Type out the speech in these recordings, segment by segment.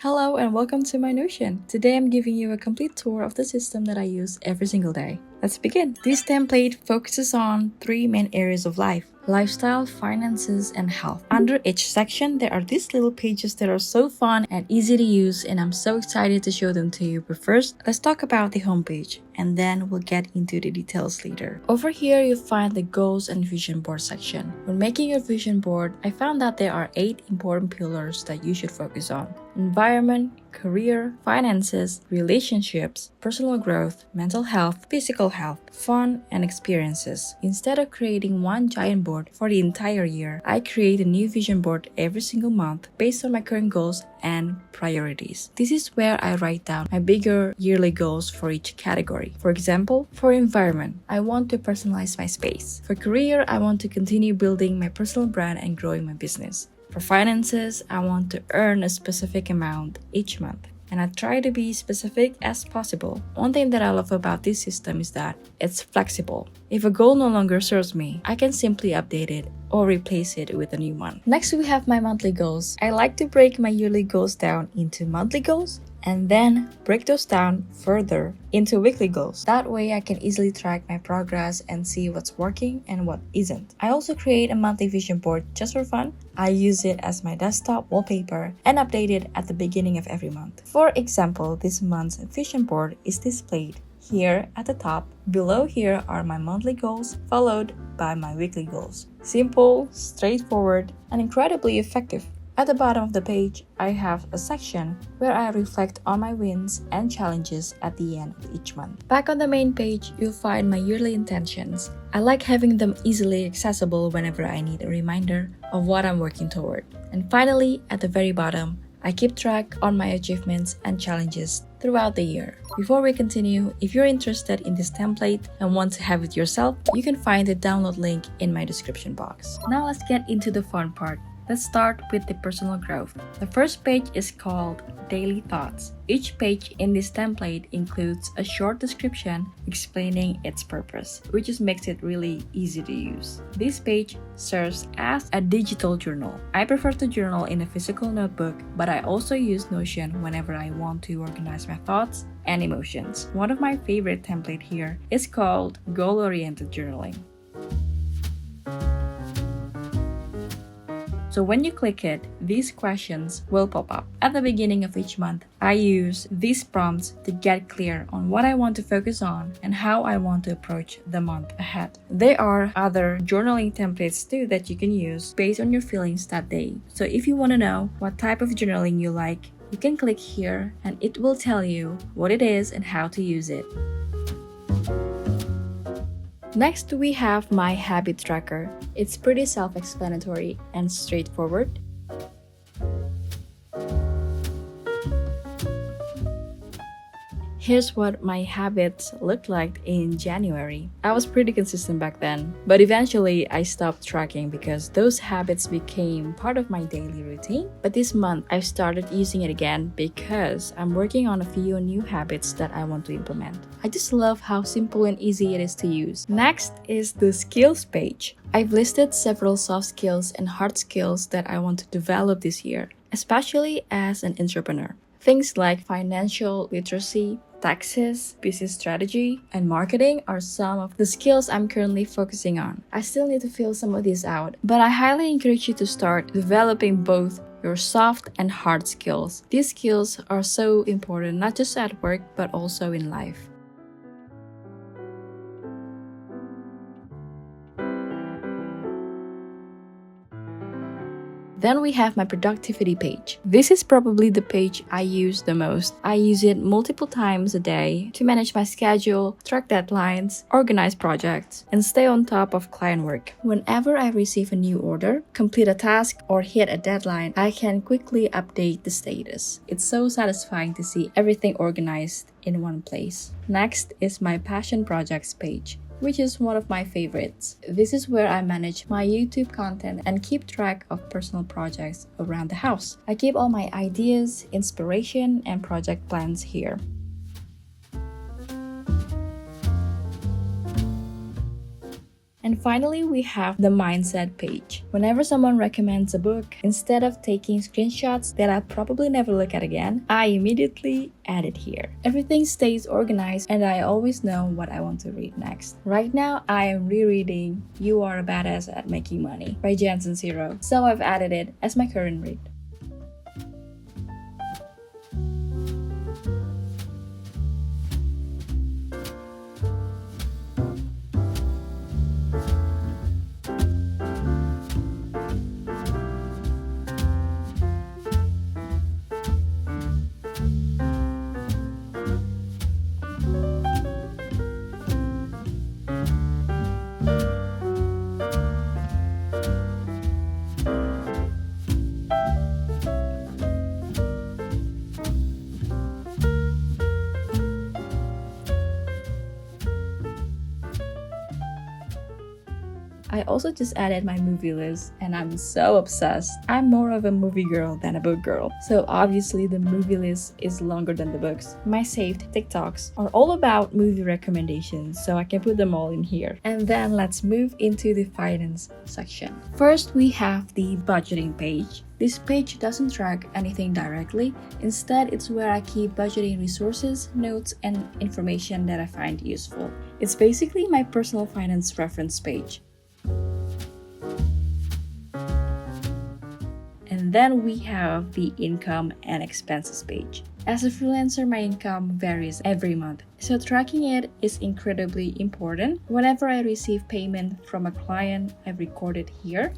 Hello and welcome to my Notion. Today I'm giving you a complete tour of the system that I use every single day. Let's begin. This template focuses on three main areas of life: lifestyle, finances, and health. Under each section, there are these little pages that are so fun and easy to use, and I'm so excited to show them to you. But first, let's talk about the homepage, and then we'll get into the details later. Over here, you'll find the goals and vision board section. When making your vision board, I found that there are 8 important pillars that you should focus on: environment, career, finances, relationships, personal growth, mental health, physical health, fun, and experiences. Instead of creating one giant board for the entire year, I create a new vision board every single month based on my current goals and priorities. This is where I write down my bigger yearly goals for each category. For example, for environment, I want to personalize my space. For career, I want to continue building my personal brand and growing my business. For finances, I want to earn a specific amount each month, and I try to be specific as possible. One thing that I love about this system is that it's flexible. If a goal no longer serves me, I can simply update it or replace it with a new one. Next, we have my monthly goals. I like to break my yearly goals down into monthly goals and then break those down further into weekly goals. That way I can easily track my progress and see what's working and what isn't. I also create a monthly vision board just for fun. I use it as my desktop wallpaper and update it at the beginning of every month. For example, this month's vision board is displayed here at the top. Below here are my monthly goals, followed by my weekly goals. Simple, straightforward, and incredibly effective. At the bottom of the page, I have a section where I reflect on my wins and challenges at the end of each month. Back on the main page, you'll find my yearly intentions. I like having them easily accessible whenever I need a reminder of what I'm working toward. And finally, at the very bottom, I keep track on my achievements and challenges throughout the year. Before we continue, if you're interested in this template and want to have it yourself, you can find the download link in my description box. Now let's get into the fun part. Let's start with the personal growth. The first page is called Daily Thoughts. Each page in this template includes a short description explaining its purpose, which just makes it really easy to use. This page serves as a digital journal. I prefer to journal in a physical notebook, but I also use Notion whenever I want to organize my thoughts and emotions. One of my favorite templates here is called Goal-Oriented Journaling. So when you click it, these questions will pop up. At the beginning of each month, I use these prompts to get clear on what I want to focus on and how I want to approach the month ahead. There are other journaling templates too that you can use based on your feelings that day. So if you want to know what type of journaling you like, you can click here and it will tell you what it is and how to use it. Next, we have my habit tracker. It's pretty self-explanatory and straightforward. Here's what my habits looked like in January. I was pretty consistent back then, but eventually I stopped tracking because those habits became part of my daily routine. But this month I've started using it again because I'm working on a few new habits that I want to implement. I just love how simple and easy it is to use. Next is the skills page. I've listed several soft skills and hard skills that I want to develop this year, especially as an entrepreneur. Things like financial literacy, taxes, business strategy, and marketing are some of the skills I'm currently focusing on. I still need to fill some of these out, but I highly encourage you to start developing both your soft and hard skills. These skills are so important not just at work, but also in life. Then we have my productivity page. This is probably the page I use the most. I use it multiple times a day to manage my schedule, track deadlines, organize projects, and stay on top of client work. Whenever I receive a new order, complete a task, or hit a deadline, I can quickly update the status. It's so satisfying to see everything organized in one place. Next is my passion projects page, which is one of my favorites. This is where I manage my YouTube content and keep track of personal projects around the house. I keep all my ideas, inspiration, and project plans here. And finally, we have the mindset page. Whenever someone recommends a book, instead of taking screenshots that I'll probably never look at again, I immediately add it here. Everything stays organized and I always know what I want to read next. Right now, I am rereading You Are a Badass at Making Money by Jansen Zero, so I've added it as my current read. I also just added my movie list and I'm so obsessed. I'm more of a movie girl than a book girl. So obviously the movie list is longer than the books. My saved TikToks are all about movie recommendations, so I can put them all in here. And then let's move into the finance section. First, we have the budgeting page. This page doesn't track anything directly. Instead, it's where I keep budgeting resources, notes, and information that I find useful. It's basically my personal finance reference page. And then we have the income and expenses page. As a freelancer, my income varies every month, so tracking it is incredibly important. Whenever I receive payment from a client, I record it here.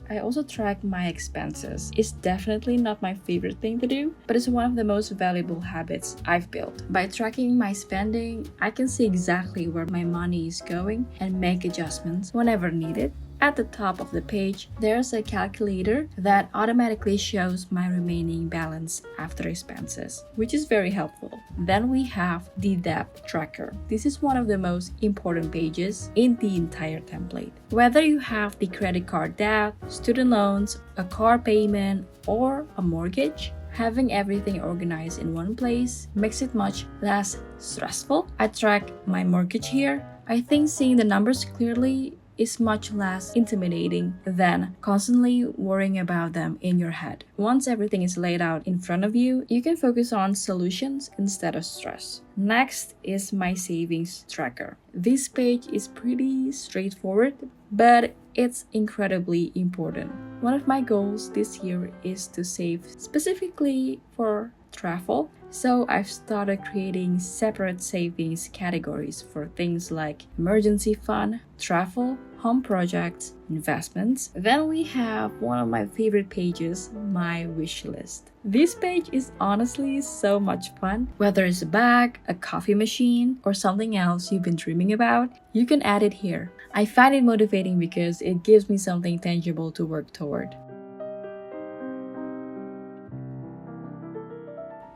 I also track my expenses. It's definitely not my favorite thing to do, but it's one of the most valuable habits I've built. By tracking my spending, I can see exactly where my money is going and make adjustments whenever needed. At the top of the page, there's a calculator that automatically shows my remaining balance after expenses, which is very helpful. Then we have the debt tracker. This is one of the most important pages in the entire template. Whether you have the credit card debt, student loans, a car payment, or a mortgage, having everything organized in one place makes it much less stressful. I track my mortgage here. I think seeing the numbers clearly is much less intimidating than constantly worrying about them in your head. Once everything is laid out in front of you, you can focus on solutions instead of stress. Next is my savings tracker. This page is pretty straightforward, but it's incredibly important. One of my goals this year is to save specifically for travel. So I've started creating separate savings categories for things like emergency fund, travel, home projects, investments. Then we have one of my favorite pages, my wish list. This page is honestly so much fun. Whether it's a bag, a coffee machine, or something else you've been dreaming about, you can add it here. I find it motivating because it gives me something tangible to work toward.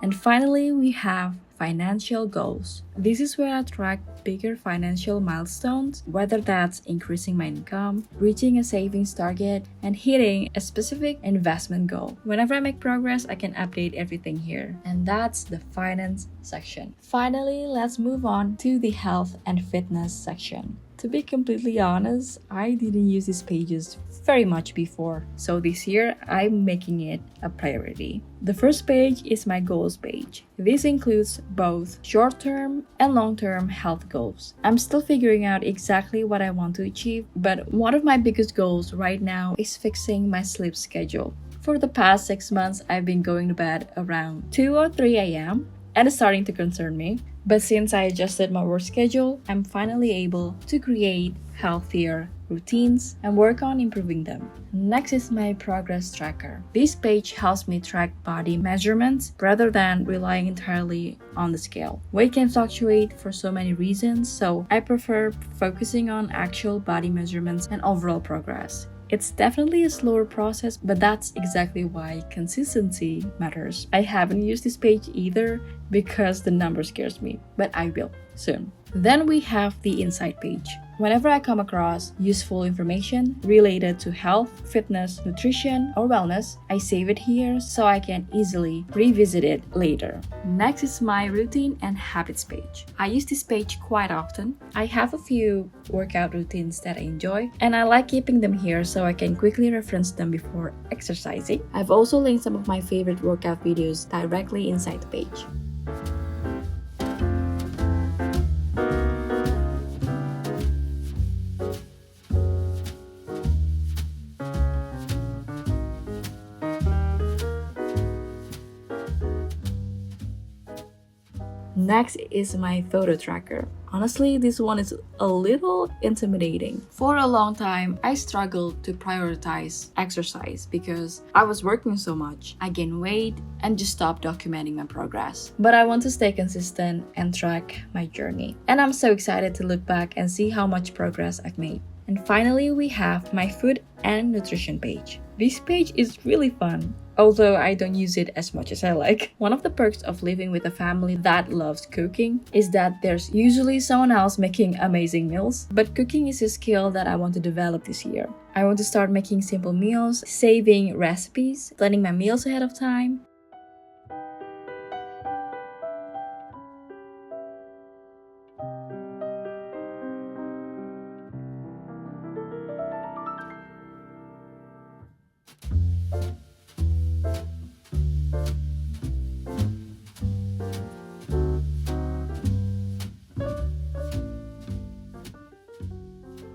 And finally, we have financial goals. This is where I track bigger financial milestones, whether that's increasing my income, reaching a savings target, and hitting a specific investment goal. Whenever I make progress, I can update everything here. And that's the finance section. Finally, let's move on to the health and fitness section. To be completely honest, I didn't use these pages very much before, so this year I'm making it a priority. The first page is my goals page. This includes both short-term and long-term health goals. I'm still figuring out exactly what I want to achieve, but one of my biggest goals right now is fixing my sleep schedule. For the past 6 months, I've been going to bed around 2 or 3 a.m. and it's starting to concern me. But since I adjusted my work schedule, I'm finally able to create healthier routines and work on improving them. Next is my progress tracker. This page helps me track body measurements rather than relying entirely on the scale. Weight can fluctuate for so many reasons, so I prefer focusing on actual body measurements and overall progress. It's definitely a slower process, but that's exactly why consistency matters. I haven't used this page either because the number scares me, but I will soon. Then we have the insight page. Whenever I come across useful information related to health, fitness, nutrition, or wellness, I save it here so I can easily revisit it later. Next is my routine and habits page. I use this page quite often. I have a few workout routines that I enjoy, and I like keeping them here so I can quickly reference them before exercising. I've also linked some of my favorite workout videos directly inside the page. Next is my photo tracker. Honestly, this one is a little intimidating. For a long time, I struggled to prioritize exercise because I was working so much. I gained weight and just stopped documenting my progress. But I want to stay consistent and track my journey. And I'm so excited to look back and see how much progress I've made. And finally, we have my food and nutrition page. This page is really fun, although I don't use it as much as I like. One of the perks of living with a family that loves cooking is that there's usually someone else making amazing meals. But cooking is a skill that I want to develop this year. I want to start making simple meals, saving recipes, planning my meals ahead of time.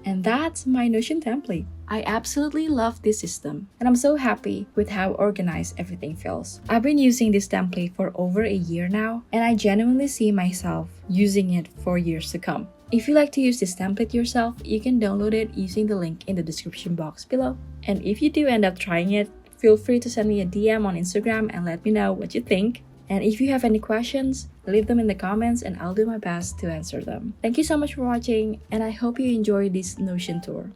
And that's my Notion template. I absolutely love this system, and I'm so happy with how organized everything feels. I've been using this template for over a year now, and I genuinely see myself using it for years to come. If you like to use this template yourself, you can download it using the link in the description box below. And if you do end up trying it, feel free to send me a DM on Instagram and let me know what you think. And if you have any questions, leave them in the comments and I'll do my best to answer them. Thank you so much for watching, and I hope you enjoyed this Notion tour.